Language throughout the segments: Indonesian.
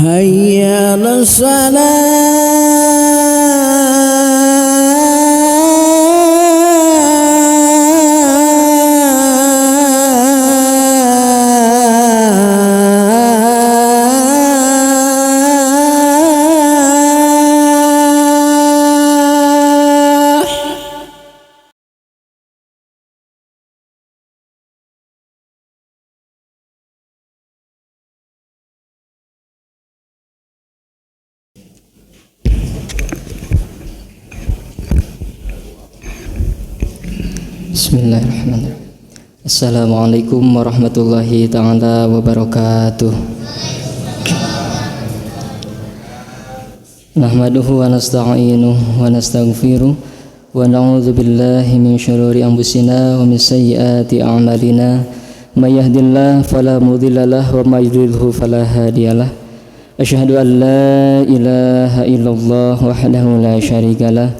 hayya 'alas Bismillahirrahmanirrahim. Assalamualaikum warahmatullahi ta'ala wabarakatuh. Nahmaduhu wa nasta'inuhu wa nastaghfiruh wa na'udzu billahi min syururi anfusina wa min sayyiati a'malina. May yahdihillahu fala mudhillalah wa may yudhlilhu fala hadiyalah. Asyhadu an la ilaha illallah wahdahu la syarikalah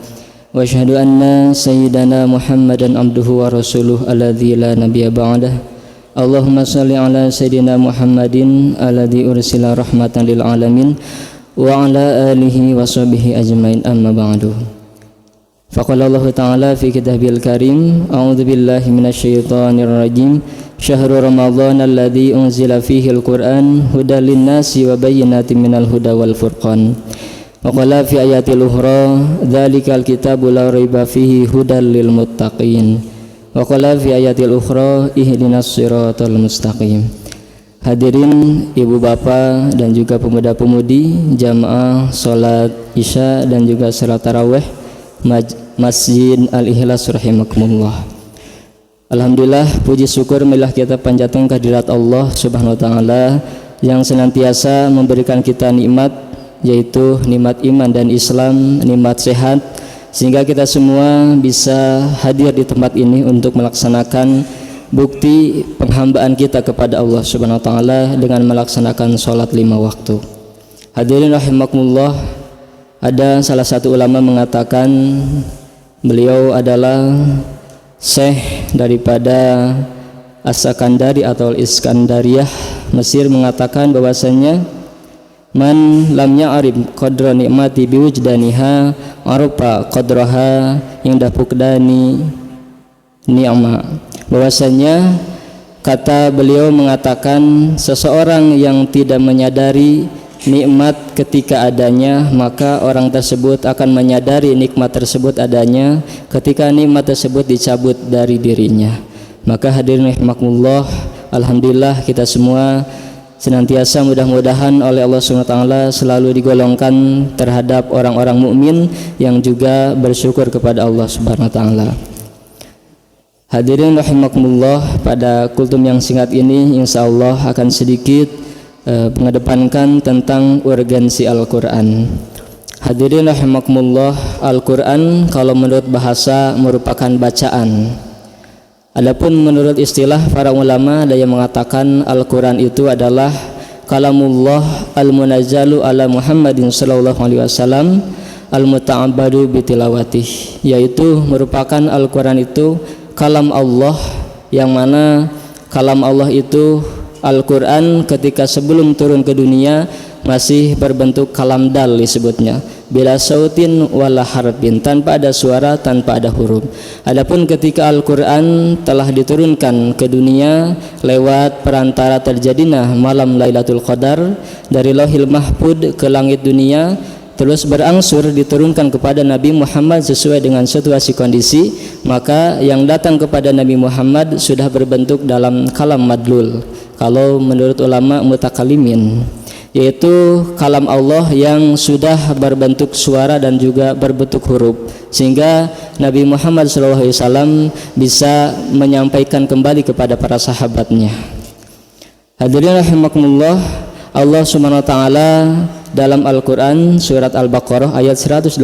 wa asyhadu anna sayyidana Muhammadan abduhu wa rasuluh alladzi la nabiyya ba'dah. Allahumma shalli ala sayyidina Muhammadin alladzi ursila rahmatan lil alamin wa ala alihi wa sahbihi ajmain, amma ba'du. Faqala Allah ta'ala fi kitabil karim, a'udzu billahi minasyaitonir rajim. Syahrul ramadhan alladzi unzila fihi al-Qur'an hudal lin-nasi wa bayyinatin minal huda wal furqan. Wa qala fi ayatil ukhra dzalikal kitabu la raiba fihi hudal lil muttaqin. Wa qala fi ayatil ukhra ihdinas siratal mustaqim. Hadirin ibu bapak dan juga pemuda-pemudi jamaah salat Isya dan juga salat tarawih Masjid Al-Ikhlas rahimakumullah. Alhamdulillah, puji syukur marilah kita panjatkan kehadirat Allah Subhanahu wa taala yang senantiasa memberikan kita nikmat, yaitu nikmat iman dan Islam, nikmat sehat, sehingga kita semua bisa hadir di tempat ini untuk melaksanakan bukti penghambaan kita kepada Allah Subhanahu wa taala dengan melaksanakan sholat 5 waktu. Hadirin rahimakumullah, ada salah satu ulama mengatakan beliau adalah Syekh daripada As-Sakandari atau Iskandariyah Mesir, mengatakan bahwasanya man lam ya'rif qadra nikmati biwujdaniha arafa qadraha inda fuqdani ni'ma. Bahwasanya kata beliau mengatakan seseorang yang tidak menyadari nikmat ketika adanya, maka orang tersebut akan menyadari nikmat tersebut adanya ketika nikmat tersebut dicabut dari dirinya. Maka hadirin rahimakumullah, alhamdulillah kita semua senantiasa mudah-mudahan oleh Allah SWT selalu digolongkan terhadap orang-orang mukmin yang juga bersyukur kepada Allah SWT. Hadirin rahimakumullah, pada kultum yang singkat ini insyaallah akan sedikit mengedepankan tentang urgensi Al-Quran. Hadirin rahimakumullah, Al-Quran kalau menurut bahasa merupakan bacaan. Adapun menurut istilah para ulama, ada yang mengatakan Al-Quran itu adalah kalamullah al-munazzalu ala Muhammadin sallallahu alaihi wasallam al-muta'abbadu bitilawatih, yaitu merupakan Al-Quran itu kalam Allah, yang mana kalam Allah itu Al-Quran ketika sebelum turun ke dunia masih berbentuk kalam dal disebutnya, bila sautin wala harfin, tanpa ada suara, tanpa ada huruf. Adapun ketika Al-Quran telah diturunkan ke dunia lewat perantara terjadinya malam Lailatul Qadar dari Lauhil Mahfud ke langit dunia, terus berangsur diturunkan kepada Nabi Muhammad sesuai dengan situasi kondisi, maka yang datang kepada Nabi Muhammad sudah berbentuk dalam kalam madlul kalau menurut ulama mutakalimin, yaitu kalam Allah yang sudah berbentuk suara dan juga berbentuk huruf, sehingga Nabi Muhammad SAW bisa menyampaikan kembali kepada para sahabatnya. Hadirin rahimakumullah, Allah Subhanahu wa taala dalam Al-Quran surat Al-Baqarah ayat 185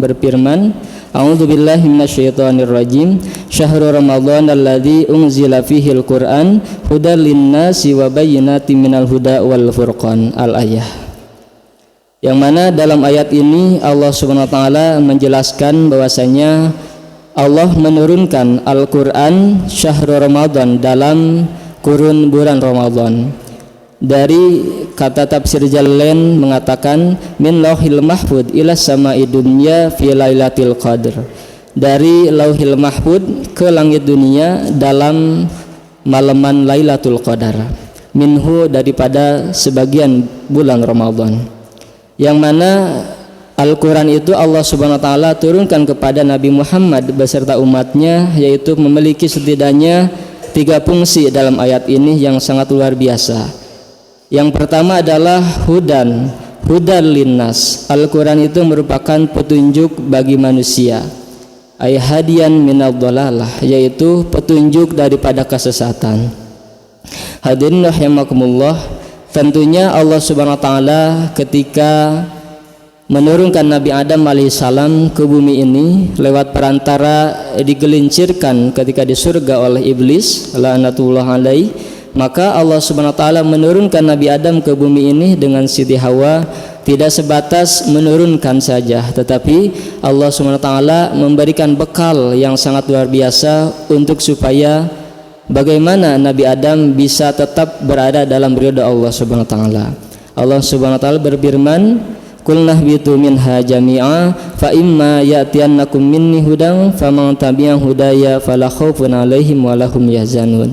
berfirman, a'udzubillahi minasyaitonir rajim, syahrul ramadhan alladzi unzila fihi al-Qur'an hudal lin-nasi wa bayyinatin minal huda wal furqan, al-ayah. Yang mana dalam ayat ini Allah Subhanahu wa taala menjelaskan bahwasanya Allah menurunkan Al-Quran syahrul ramadhan dalam kurun bulan Ramadan, Dari kata tafsir Jalalain mengatakan min lauhil mahfud ila sama'i dunya fi lailatul qadr, dari lauhil mahfud ke langit dunia dalam malaman Lailatul Qadar, minhu daripada sebagian bulan Ramadan, yang mana Al-Quran itu Allah Subhanahu wa Ta'ala turunkan kepada Nabi Muhammad beserta umatnya, yaitu memiliki setidaknya 3 fungsi dalam ayat ini yang sangat luar biasa. Yang pertama adalah hudan linnas. Al-Quran itu merupakan petunjuk bagi manusia, ay hadiyan minadh dhalalah, yaitu petunjuk daripada kesesatan. Hadirin rahimakumullah, tentunya Allah Subhanahu wa Ta'ala ketika menurunkan Nabi Adam alaihissalam ke bumi ini lewat perantara digelincirkan ketika di surga oleh iblis laknatullah alaihi, maka Allah Subhanahu wa Ta'ala menurunkan Nabi Adam ke bumi ini dengan Siti Hawa tidak sebatas menurunkan saja, tetapi Allah Subhanahu wa Ta'ala memberikan bekal yang sangat luar biasa untuk supaya bagaimana Nabi Adam bisa tetap berada dalam ridha Allah Subhanahu wa Ta'ala. Allah Subhanahu wa Ta'ala berfirman, qulna ihbitu minha jami'a fa imma ya'tiyannakum minni hudan faman tabi'a hudaya fala khaufun 'alaihim wa lahum yahzanun.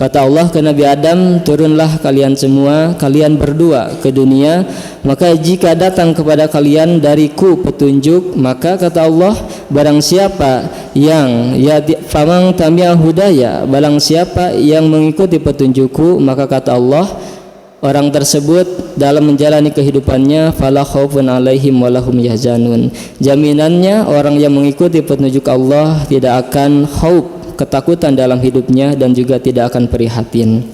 Kata Allah ke Nabi Adam, turunlah kalian semua, kalian berdua ke dunia, maka jika datang kepada kalian dariku petunjuk, maka kata Allah, barang siapa yang faman tabi'a hudaya, barang siapa yang mengikuti petunjukku, maka kata Allah, orang tersebut dalam menjalani kehidupannya fala khaufun 'alaihim wa lahum yahzanun. Jaminannya orang yang mengikuti petunjuk Allah tidak akan khauf, ketakutan dalam hidupnya, dan juga tidak akan prihatin.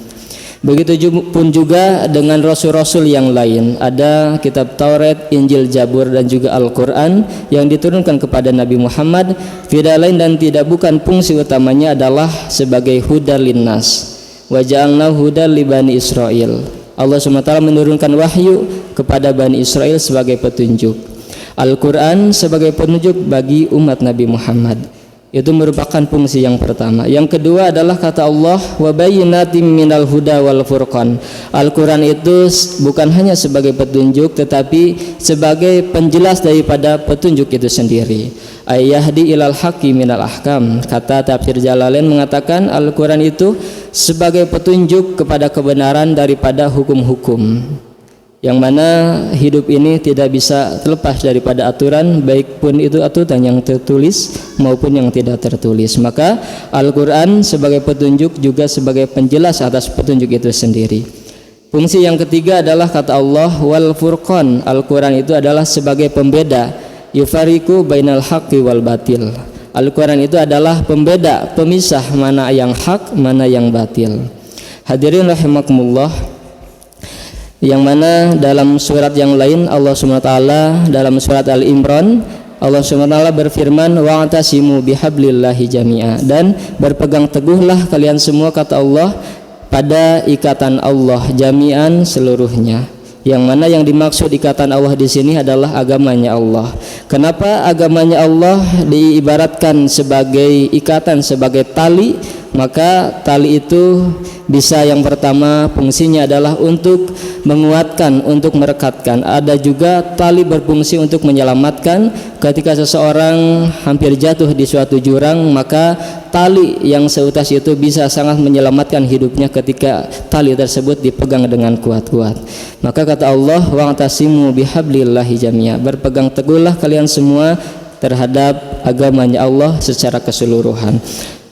Begitu pun juga dengan rasul-rasul yang lain. Ada kitab Taurat, Injil, Zabur, dan juga Al-Quran yang diturunkan kepada Nabi Muhammad. Tidak lain dan tidak bukan fungsi utamanya adalah sebagai hudal linnas. Wa ja'alna hudal li bani Israil. Allah SWT menurunkan wahyu kepada Bani Israel sebagai petunjuk. Al-Quran sebagai petunjuk bagi umat Nabi Muhammad. Itu merupakan fungsi yang pertama. Yang kedua adalah kata Allah, wa bayyinatin minal huda wal furqan. Al-Quran itu bukan hanya sebagai petunjuk, tetapi sebagai penjelas daripada petunjuk itu sendiri. Ayyahdi ilal haqqi minal ahkam. Kata tafsir Jalalain mengatakan Al-Quran itu sebagai petunjuk kepada kebenaran daripada hukum-hukum, yang mana hidup ini tidak bisa terlepas daripada aturan, baik pun itu aturan yang tertulis maupun yang tidak tertulis. Maka Al-Quran sebagai petunjuk juga sebagai penjelas atas petunjuk itu sendiri. Fungsi yang ketiga adalah kata Allah wal furqan. Al-Quran itu adalah sebagai pembeda, yufariqu bainal haqqi wal batil. Al-Quran itu adalah pembeda, pemisah mana yang hak, mana yang batil. Hadirin rahimakumullah, yang mana dalam surat yang lain Allah SWT dalam surat Al-Imran, Allah SWT berfirman wa'tasimu bihablillahi jami'a, dan berpegang teguhlah kalian semua kata Allah pada ikatan Allah jami'an seluruhnya. Yang mana yang dimaksud ikatan Allah di sini adalah agamanya Allah. Kenapa agamanya Allah diibaratkan sebagai ikatan, sebagai tali? Maka tali itu bisa, yang pertama fungsinya adalah untuk menguatkan, untuk merekatkan. Ada juga tali berfungsi untuk menyelamatkan. Ketika seseorang hampir jatuh di suatu jurang, maka tali yang seutas itu bisa sangat menyelamatkan hidupnya ketika tali tersebut dipegang dengan kuat-kuat. Maka kata Allah wa'tasimu bihablillahi jami'a, berpegang teguhlah kalian semua terhadap agamanya Allah secara keseluruhan.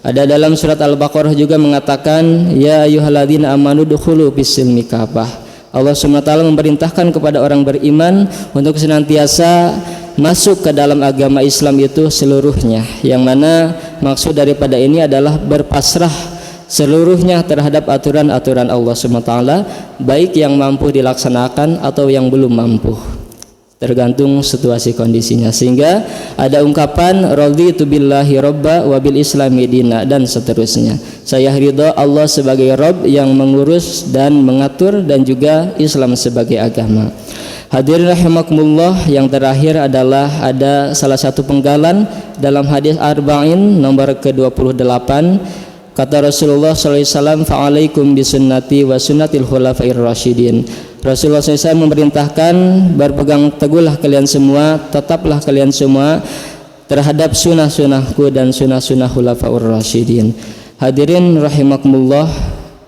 Ada dalam surat Al-Baqarah juga mengatakan ya ayyuhalladzina amanu dukhulu fis-silmi kafah. Allah SWT memerintahkan kepada orang beriman untuk senantiasa masuk ke dalam agama Islam itu seluruhnya, yang mana maksud daripada ini adalah berpasrah seluruhnya terhadap aturan-aturan Allah SWT, baik yang mampu dilaksanakan atau yang belum mampu, tergantung situasi kondisinya. Sehingga ada ungkapan raditu billahi robba wa bil islami dina, dan seterusnya. Saya ridha Allah sebagai Rabb yang mengurus dan mengatur, dan juga Islam sebagai agama. Hadirin rahimakumullah, yang terakhir adalah ada salah satu penggalan dalam hadis Arba'in nomor ke-28 Kata Rasulullah SAW, fa'alaikum bisunnati wa sunnatil khulafair rasyidin. Rasulullah SAW memerintahkan, berpegang teguhlah kalian semua, tetaplah kalian semua terhadap sunnah-sunnahku dan sunnah-sunnah khulafaur rasyidin. Hadirin rahimakumullah,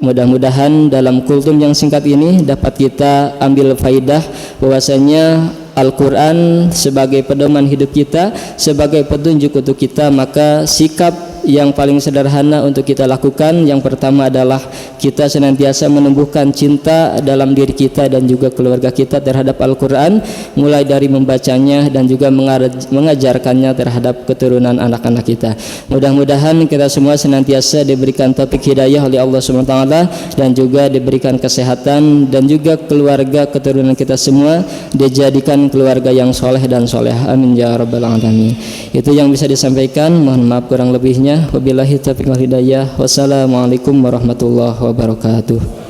mudah-mudahan dalam kultum yang singkat ini dapat kita ambil faidah bahwasanya Al-Quran sebagai pedoman hidup kita, sebagai petunjuk untuk kita. Maka sikap yang paling sederhana untuk kita lakukan, yang pertama adalah kita senantiasa menumbuhkan cinta dalam diri kita dan juga keluarga kita terhadap Al-Quran, mulai dari membacanya dan juga mengajarkannya terhadap keturunan anak-anak kita. Mudah-mudahan kita semua senantiasa diberikan taufik hidayah oleh Allah SWT, dan juga diberikan kesehatan, dan juga keluarga keturunan kita semua dijadikan keluarga yang soleh dan soleh. Amin ya rabbal alamin. Itu yang bisa disampaikan, mohon maaf kurang lebihnya. Wabillahi taufiq wal hidayah. Wassalamualaikum warahmatullahi wabarakatuh.